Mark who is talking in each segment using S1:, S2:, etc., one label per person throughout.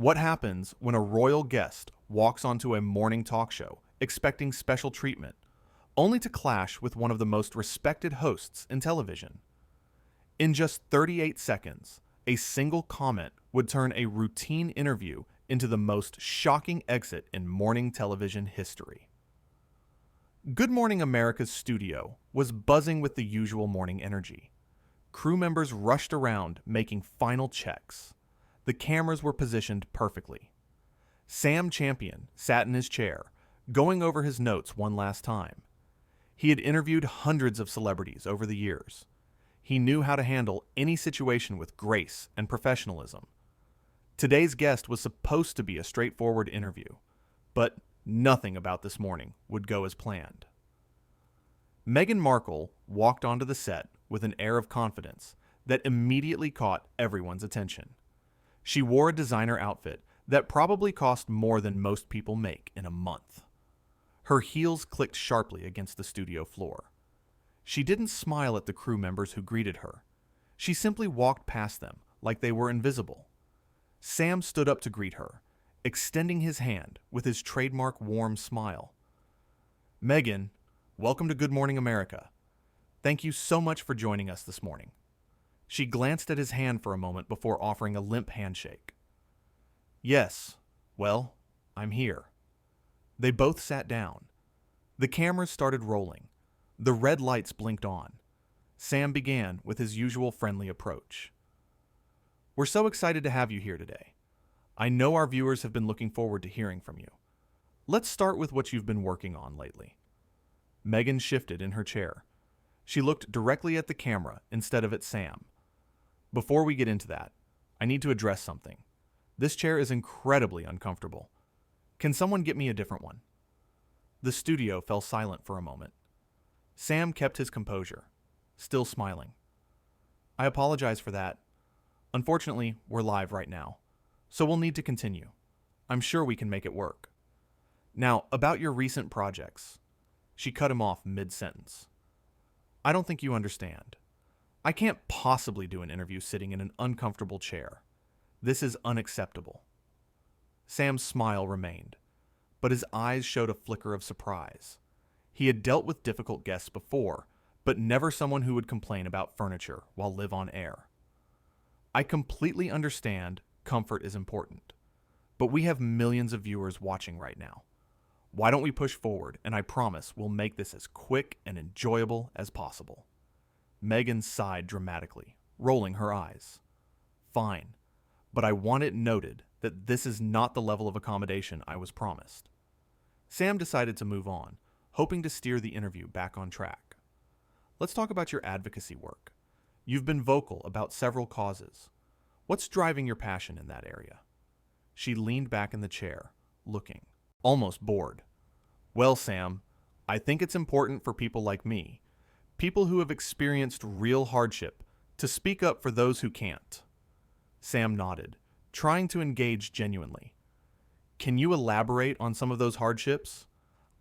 S1: What happens when a royal guest walks onto a morning talk show expecting special treatment, only to clash with one of the most respected hosts in television? In just 38 seconds, a single comment would turn a routine interview into the most shocking exit in morning television history. Good Morning America's studio was buzzing with the usual morning energy. Crew members rushed around making final checks. The cameras were positioned perfectly. Sam Champion sat in his chair, going over his notes one last time. He had interviewed hundreds of celebrities over the years. He knew how to handle any situation with grace and professionalism. Today's guest was supposed to be a straightforward interview, but nothing about this morning would go as planned. Meghan Markle walked onto the set with an air of confidence that immediately caught everyone's attention. She wore a designer outfit that probably cost more than most people make in a month. Her heels clicked sharply against the studio floor. She didn't smile at the crew members who greeted her. She simply walked past them like they were invisible. Sam stood up to greet her, extending his hand with his trademark warm smile. "Meghan, welcome to Good Morning America. Thank you so much for joining us this morning." She glanced at his hand for a moment before offering a limp handshake. "Yes, well, I'm here." They both sat down. The cameras started rolling. The red lights blinked on. Sam began with his usual friendly approach. "We're so excited to have you here today. I know our viewers have been looking forward to hearing from you. Let's start with what you've been working on lately." Meghan shifted in her chair. She looked directly at the camera instead of at Sam. "Before we get into that, I need to address something. This chair is incredibly uncomfortable. Can someone get me a different one?" The studio fell silent for a moment. Sam kept his composure, still smiling. "I apologize for that. Unfortunately, we're live right now, so we'll need to continue. I'm sure we can make it work. Now, about your recent projects." She cut him off mid-sentence. "I don't think you understand. I can't possibly do an interview sitting in an uncomfortable chair. This is unacceptable." Sam's smile remained, but his eyes showed a flicker of surprise. He had dealt with difficult guests before, but never someone who would complain about furniture while live on air. "I completely understand comfort is important, but we have millions of viewers watching right now. Why don't we push forward, and I promise we'll make this as quick and enjoyable as possible." Meghan sighed dramatically, rolling her eyes. "Fine, but I want it noted that this is not the level of accommodation I was promised." Sam decided to move on, hoping to steer the interview back on track. "Let's talk about your advocacy work. You've been vocal about several causes. What's driving your passion in that area?" She leaned back in the chair, looking, almost bored. "Well, Sam, I think it's important for people like me, people who have experienced real hardship, to speak up for those who can't." Sam nodded, trying to engage genuinely. "Can you elaborate on some of those hardships?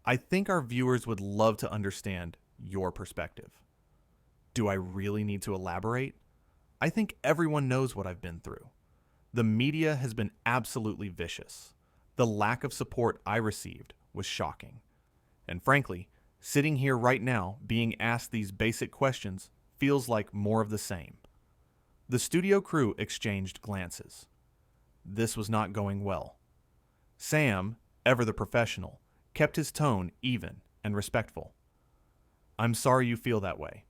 S1: I think our viewers would love to understand your perspective." "Do I really need to elaborate? I think everyone knows what I've been through. The media has been absolutely vicious. The lack of support I received was shocking. And frankly, sitting here right now being asked these basic questions feels like more of the same." The studio crew exchanged glances. This was not going well. Sam, ever the professional, kept his tone even and respectful. "I'm sorry you feel that way.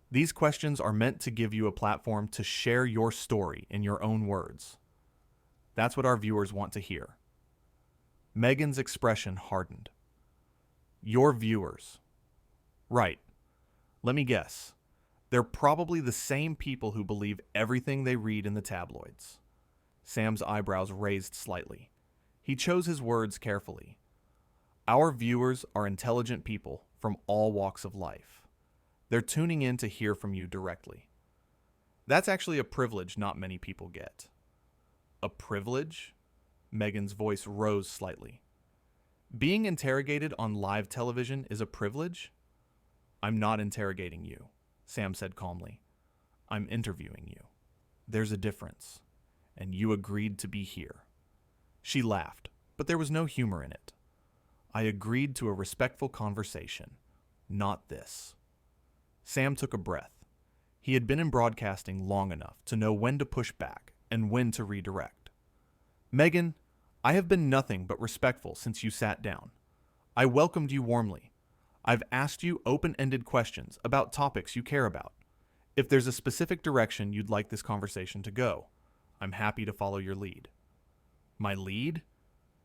S1: These questions are meant to give you a platform to share your story in your own words. That's what our viewers want to hear." Meghan's expression hardened. "Your viewers. Right. Let me guess. They're probably the same people who believe everything they read in the tabloids." Sam's eyebrows raised slightly. He chose his words carefully. "Our viewers are intelligent people from all walks of life. They're tuning in to hear from you directly. That's actually a privilege not many people get." "A privilege?" Meghan's voice rose slightly. "Being interrogated on live television is a privilege?" "I'm not interrogating you," Sam said calmly. "I'm interviewing you. There's a difference, and you agreed to be here. She laughed, but there was no humor in it. I agreed to a respectful conversation. Not this. Sam took a breath. He had been in broadcasting long enough to know when to push back and when to redirect. Meghan, I have been nothing but respectful since you sat down. I welcomed you warmly. I've asked you open-ended questions about topics you care about. If there's a specific direction you'd like this conversation to go, I'm happy to follow your lead. My lead?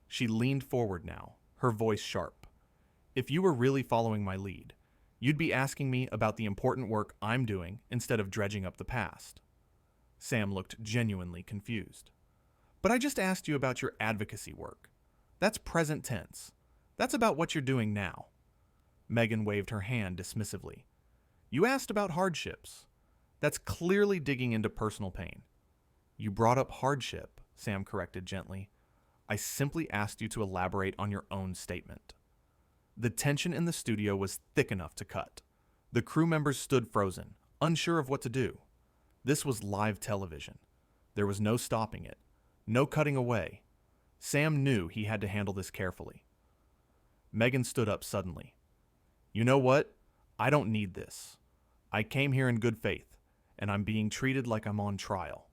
S1: She leaned forward now, her voice sharp. If you were really following my lead, you'd be asking me about the important work I'm doing instead of dredging up the past. Sam looked genuinely confused. But I just asked you about your advocacy work. That's present tense. That's about what you're doing now. Meghan waved her hand dismissively. You asked about hardships. That's clearly digging into personal pain. You brought up hardship, Sam corrected gently. I simply asked you to elaborate on your own statement. The tension in the studio was thick enough to cut. The crew members stood frozen, unsure of what to do. This was live television. There was no stopping it, no cutting away. Sam knew he had to handle this carefully. Meghan stood up suddenly. You know what? I don't need this. I came here in good faith, and I'm being treated like I'm on trial.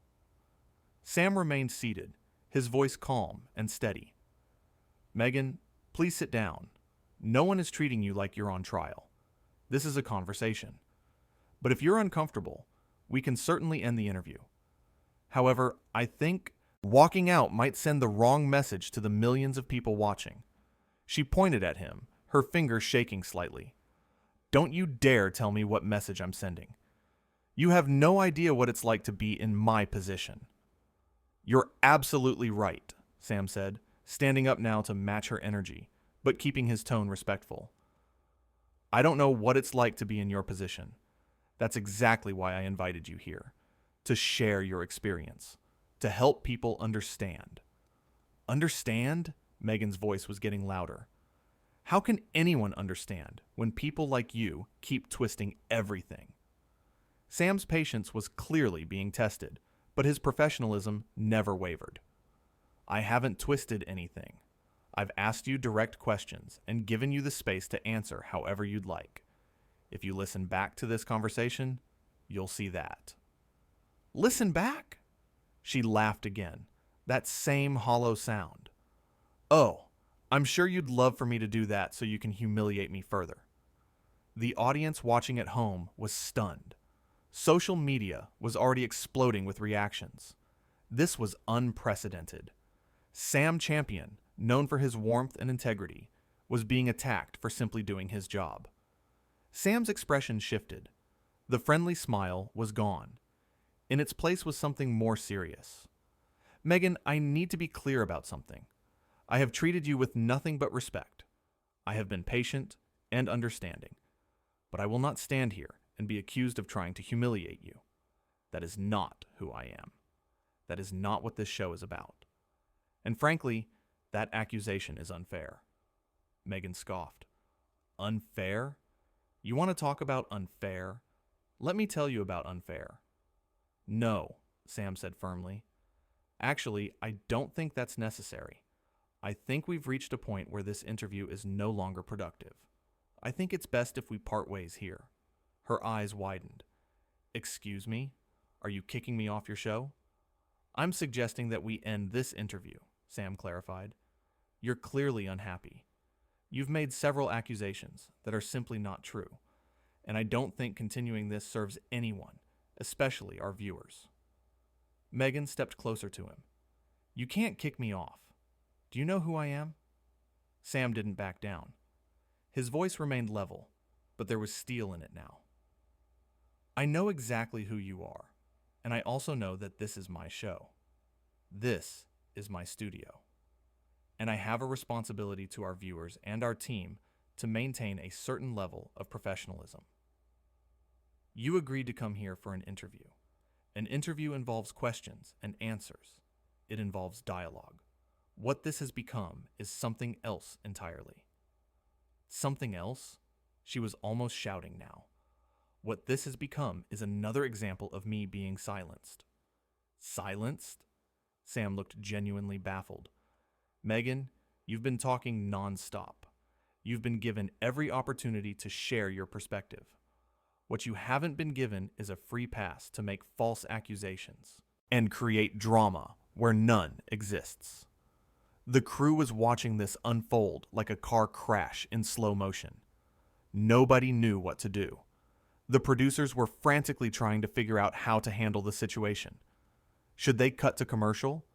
S1: Sam remained seated, his voice calm and steady. Meghan, please sit down. No one is treating you like you're on trial. This is a conversation. But if you're uncomfortable, we can certainly end the interview. However, I think walking out might send the wrong message to the millions of people watching. She pointed at him, her finger shaking slightly. Don't you dare tell me what message I'm sending. You have no idea what it's like to be in my position. You're absolutely right, Sam said, standing up now to match her energy, but keeping his tone respectful. I don't know what it's like to be in your position. That's exactly why I invited you here, to share your experience, to help people understand. Understand? Meghan's voice was getting louder. How can anyone understand when people like you keep twisting everything? Sam's patience was clearly being tested, but his professionalism never wavered. I haven't twisted anything. I've asked you direct questions and given you the space to answer however you'd like. If you listen back to this conversation, you'll see that. Listen back? She laughed again, that same hollow sound. Oh, I'm sure you'd love for me to do that so you can humiliate me further. The audience watching at home was stunned. Social media was already exploding with reactions. This was unprecedented. Sam Champion, known for his warmth and integrity, was being attacked for simply doing his job. Sam's expression shifted. The friendly smile was gone. In its place was something more serious. Meghan, I need to be clear about something. I have treated you with nothing but respect. I have been patient and understanding. But I will not stand here and be accused of trying to humiliate you. That is not who I am. That is not what this show is about. And frankly, that accusation is unfair. Meghan scoffed. Unfair? You want to talk about unfair? Let me tell you about unfair. No, Sam said firmly. Actually, I don't think that's necessary. I think we've reached a point where this interview is no longer productive. I think it's best if we part ways here. Her eyes widened. Excuse me? Are you kicking me off your show? I'm suggesting that we end this interview, Sam clarified. You're clearly unhappy. You've made several accusations that are simply not true, and I don't think continuing this serves anyone, especially our viewers. Meghan stepped closer to him. You can't kick me off. Do you know who I am? Sam didn't back down. His voice remained level, but there was steel in it now. I know exactly who you are, and I also know that this is my show. This is my studio. And I have a responsibility to our viewers and our team to maintain a certain level of professionalism. You agreed to come here for an interview. An interview involves questions and answers. It involves dialogue. What this has become is something else entirely. Something else? She was almost shouting now. What this has become is another example of me being silenced. Silenced? Sam looked genuinely baffled. Meghan, you've been talking nonstop. You've been given every opportunity to share your perspective. What you haven't been given is a free pass to make false accusations and create drama where none exists. The crew was watching this unfold like a car crash in slow motion. Nobody knew what to do. The producers were frantically trying to figure out how to handle the situation. Should they cut to commercial?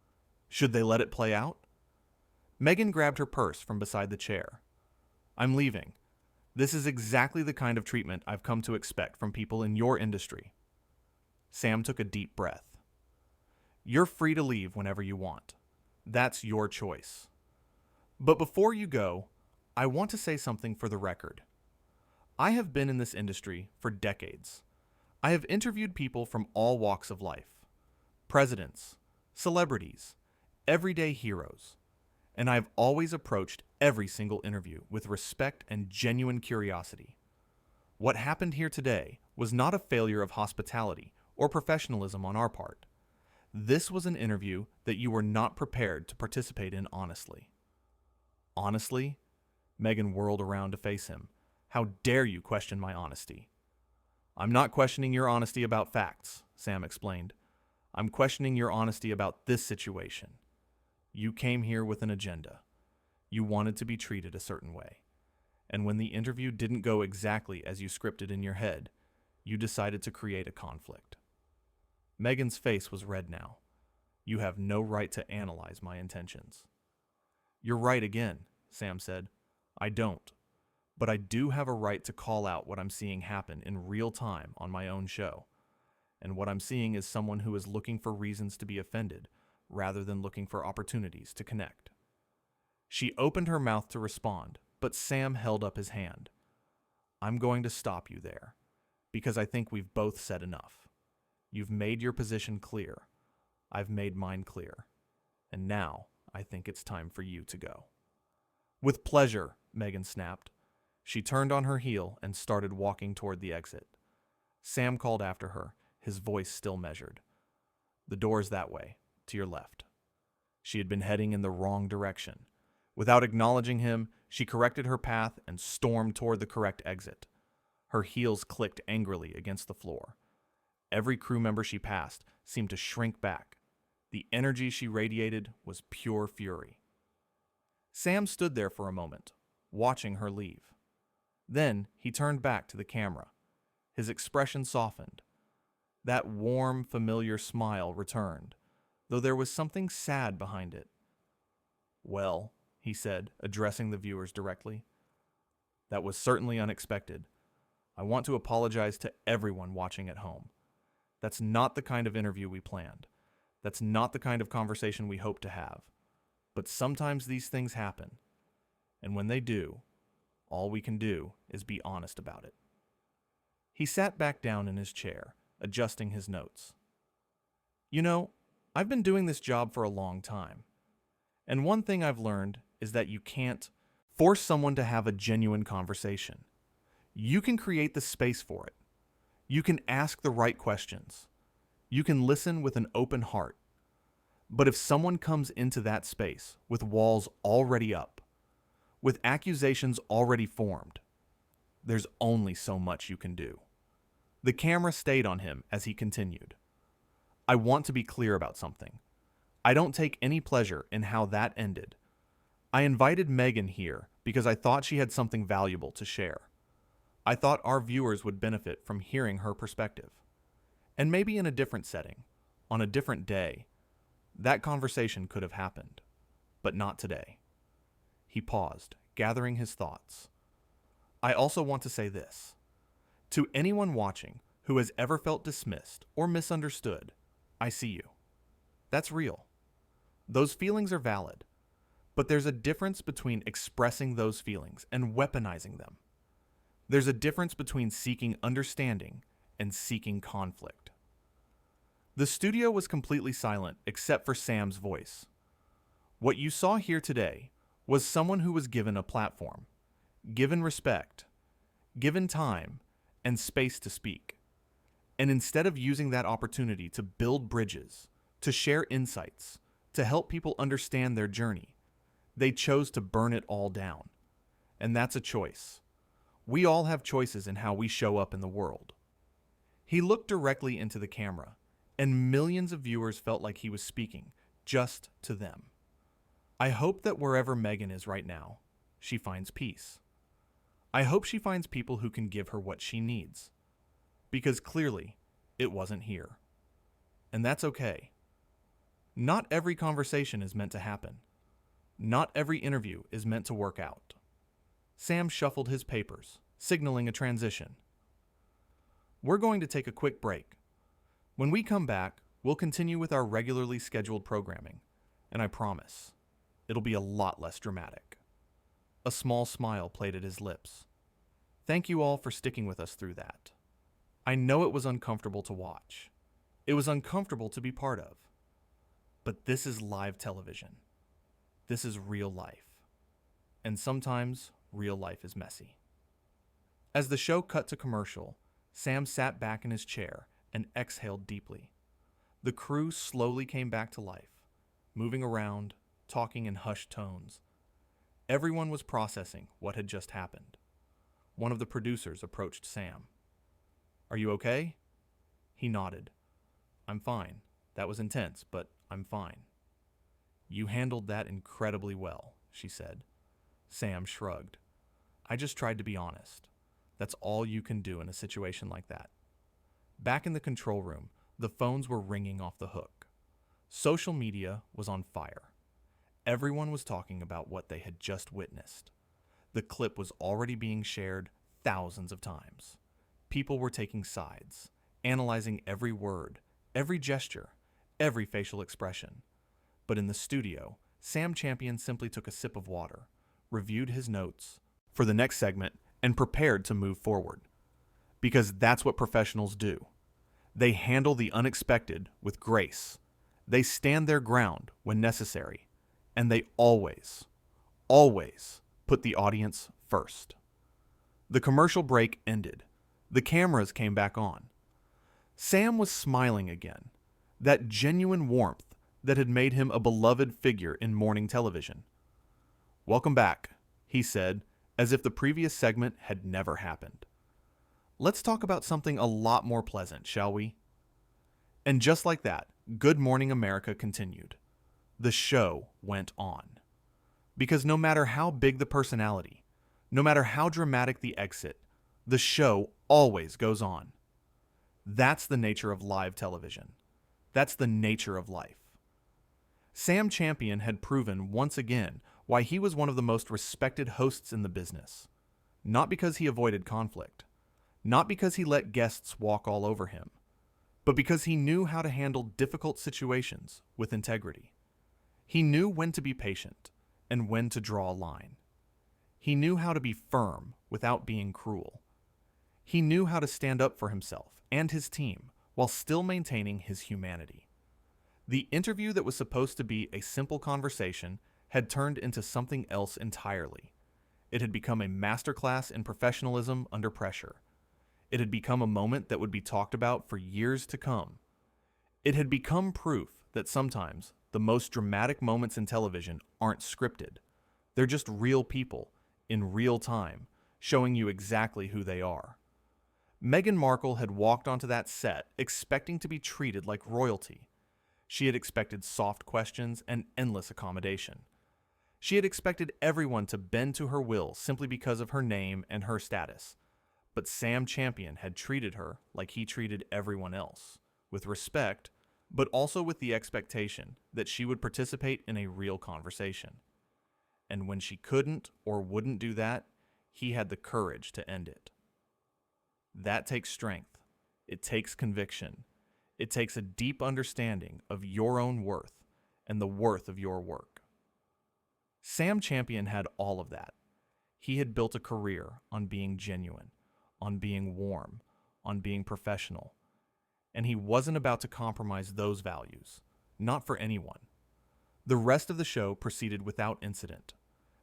S1: Should they let it play out? Meghan grabbed her purse from beside the chair. I'm leaving. This is exactly the kind of treatment I've come to expect from people in your industry. Sam took a deep breath. You're free to leave whenever you want. That's your choice. But before you go, I want to say something for the record. I have been in this industry for decades. I have interviewed people from all walks of life. Presidents, celebrities, everyday heroes. And I've always approached every single interview with respect and genuine curiosity. What happened here today was not a failure of hospitality or professionalism on our part. This was an interview that you were not prepared to participate in honestly. Honestly? Meghan whirled around to face him. How dare you question my honesty? I'm not questioning your honesty about facts, Sam explained. I'm questioning your honesty about this situation. You came here with an agenda. You wanted to be treated a certain way. And when the interview didn't go exactly as you scripted in your head, you decided to create a conflict. Meghan's face was red now. You have no right to analyze my intentions. You're right again, Sam said. I don't. But I do have a right to call out what I'm seeing happen in real time on my own show. And what I'm seeing is someone who is looking for reasons to be offended rather than looking for opportunities to connect. She opened her mouth to respond, but Sam held up his hand. I'm going to stop you there, because I think we've both said enough. You've made your position clear. I've made mine clear. And now I think it's time for you to go. With pleasure, Meghan snapped. She turned on her heel and started walking toward the exit. Sam called after her, his voice still measured. The door's that way, to your left. She had been heading in the wrong direction. Without acknowledging him, she corrected her path and stormed toward the correct exit. Her heels clicked angrily against the floor. Every crew member she passed seemed to shrink back. The energy she radiated was pure fury. Sam stood there for a moment, watching her leave. Then he turned back to the camera. His expression softened. That warm, familiar smile returned, though there was something sad behind it. Well, he said, addressing the viewers directly. That was certainly unexpected. I want to apologize to everyone watching at home. That's not the kind of interview we planned. That's not the kind of conversation we hoped to have. But sometimes these things happen. And when they do, all we can do is be honest about it. He sat back down in his chair, adjusting his notes. You know, I've been doing this job for a long time. And one thing I've learned is that you can't force someone to have a genuine conversation. You can create the space for it. You can ask the right questions. You can listen with an open heart. But if someone comes into that space with walls already up, with accusations already formed, there's only so much you can do. The camera stayed on him as he continued. I want to be clear about something. I don't take any pleasure in how that ended. I invited Meghan here because I thought she had something valuable to share. I thought our viewers would benefit from hearing her perspective. And maybe in a different setting, on a different day, that conversation could have happened. But not today. He paused, gathering his thoughts. I also want to say this. To anyone watching who has ever felt dismissed or misunderstood, I see you. That's real. Those feelings are valid. But there's a difference between expressing those feelings and weaponizing them. There's a difference between seeking understanding and seeking conflict. The studio was completely silent except for Sam's voice. What you saw here today was someone who was given a platform, given respect, given time, and space to speak. And instead of using that opportunity to build bridges, to share insights, to help people understand their journey, They chose to burn it all down. And that's a choice. We all have choices in how we show up in the world. He looked directly into the camera, and millions of viewers felt like he was speaking just to them. I hope that wherever Meghan is right now, she finds peace. I hope she finds people who can give her what she needs. Because clearly, it wasn't here. And that's okay. Not every conversation is meant to happen. Not every interview is meant to work out. Sam shuffled his papers, signaling a transition. We're going to take a quick break. When we come back, we'll continue with our regularly scheduled programming, and I promise, it'll be a lot less dramatic. A small smile played at his lips. Thank you all for sticking with us through that. I know it was uncomfortable to watch. It was uncomfortable to be part of. But this is live television. This is real life. And sometimes, real life is messy. As the show cut to commercial, Sam sat back in his chair and exhaled deeply. The crew slowly came back to life, moving around, talking in hushed tones. Everyone was processing what had just happened. One of the producers approached Sam. "Are you okay?" He nodded. "I'm fine. That was intense, but I'm fine." "You handled that incredibly well," she said. Sam shrugged. "I just tried to be honest. That's all you can do in a situation like that." Back in the control room, the phones were ringing off the hook. Social media was on fire. Everyone was talking about what they had just witnessed. The clip was already being shared thousands of times. People were taking sides, analyzing every word, every gesture, every facial expression. But in the studio, Sam Champion simply took a sip of water, reviewed his notes for the next segment, and prepared to move forward. Because that's what professionals do. They handle the unexpected with grace. They stand their ground when necessary. And they always, always put the audience first. The commercial break ended. The cameras came back on. Sam was smiling again. That genuine warmth that had made him a beloved figure in morning television. "Welcome back," he said, as if the previous segment had never happened. "Let's talk about something a lot more pleasant, shall we?" And just like that, Good Morning America continued. The show went on. Because no matter how big the personality, no matter how dramatic the exit, the show always goes on. That's the nature of live television. That's the nature of life. Sam Champion had proven once again why he was one of the most respected hosts in the business. Not because he avoided conflict, not because he let guests walk all over him, but because he knew how to handle difficult situations with integrity. He knew when to be patient and when to draw a line. He knew how to be firm without being cruel. He knew how to stand up for himself and his team while still maintaining his humanity. The interview that was supposed to be a simple conversation had turned into something else entirely. It had become a masterclass in professionalism under pressure. It had become a moment that would be talked about for years to come. It had become proof that sometimes the most dramatic moments in television aren't scripted. They're just real people, in real time, showing you exactly who they are. Meghan Markle had walked onto that set expecting to be treated like royalty. She had expected soft questions and endless accommodation. She had expected everyone to bend to her will simply because of her name and her status. But Sam Champion had treated her like he treated everyone else, with respect, but also with the expectation that she would participate in a real conversation. And when she couldn't or wouldn't do that, he had the courage to end it. That takes strength. It takes conviction. It takes a deep understanding of your own worth and the worth of your work. Sam Champion had all of that. He had built a career on being genuine, on being warm, on being professional. And he wasn't about to compromise those values, not for anyone. The rest of the show proceeded without incident.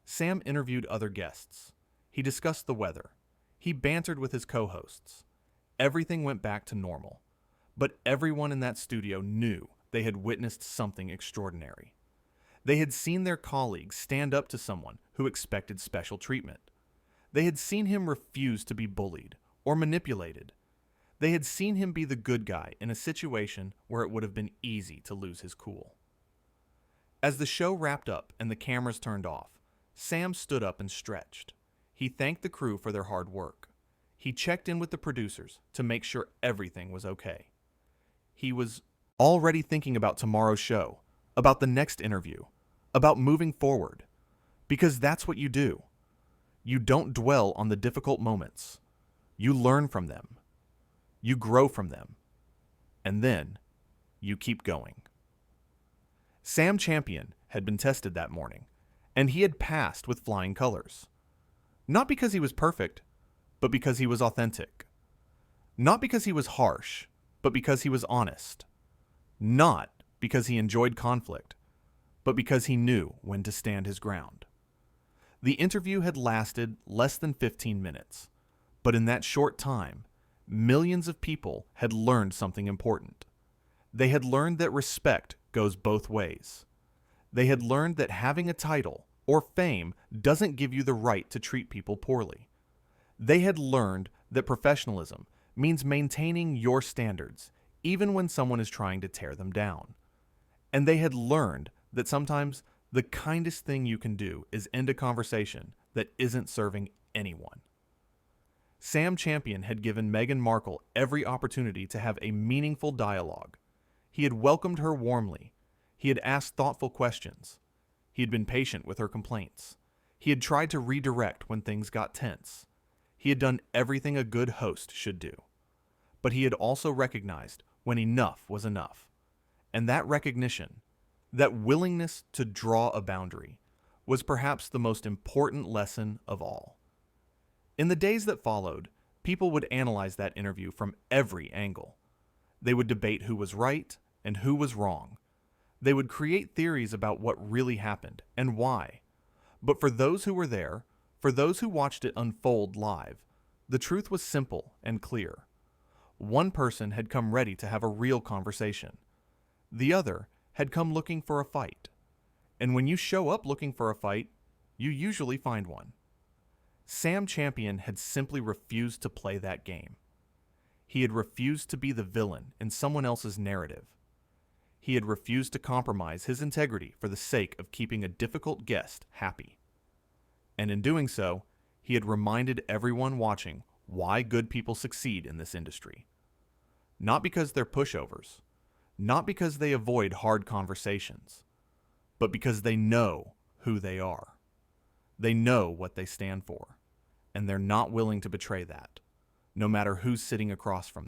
S1: Sam interviewed other guests. He discussed the weather. He bantered with his co-hosts. Everything went back to normal. But everyone in that studio knew they had witnessed something extraordinary. They had seen their colleagues stand up to someone who expected special treatment. They had seen him refuse to be bullied or manipulated. They had seen him be the good guy in a situation where it would have been easy to lose his cool. As the show wrapped up and the cameras turned off, Sam stood up and stretched. He thanked the crew for their hard work. He checked in with the producers to make sure everything was okay. He was already thinking about tomorrow's show, about the next interview, about moving forward. Because that's what you do. You don't dwell on the difficult moments. You learn from them. You grow from them. And then you keep going. Sam Champion had been tested that morning, and he had passed with flying colors. Not because he was perfect, but because he was authentic. Not because he was harsh, but because he was honest. Not because he enjoyed conflict, but because he knew when to stand his ground. The interview had lasted less than 15 minutes, but in that short time, millions of people had learned something important. They had learned that respect goes both ways. They had learned that having a title or fame doesn't give you the right to treat people poorly. They had learned that professionalism means maintaining your standards even when someone is trying to tear them down. And they had learned that sometimes the kindest thing you can do is end a conversation that isn't serving anyone. Sam Champion had given Meghan Markle every opportunity to have a meaningful dialogue. He had welcomed her warmly. He had asked thoughtful questions. He had been patient with her complaints. He had tried to redirect when things got tense. He had done everything a good host should do. But he had also recognized when enough was enough. And that recognition, that willingness to draw a boundary, was perhaps the most important lesson of all. In the days that followed, people would analyze that interview from every angle. They would debate who was right and who was wrong. They would create theories about what really happened and why. But for those who were there, for those who watched it unfold live, the truth was simple and clear. One person had come ready to have a real conversation. The other had come looking for a fight. And when you show up looking for a fight, you usually find one. Sam Champion had simply refused to play that game. He had refused to be the villain in someone else's narrative. He had refused to compromise his integrity for the sake of keeping a difficult guest happy. And in doing so, he had reminded everyone watching why good people succeed in this industry. Not because they're pushovers, not because they avoid hard conversations, but because they know who they are. They know what they stand for, and they're not willing to betray that, no matter who's sitting across from them.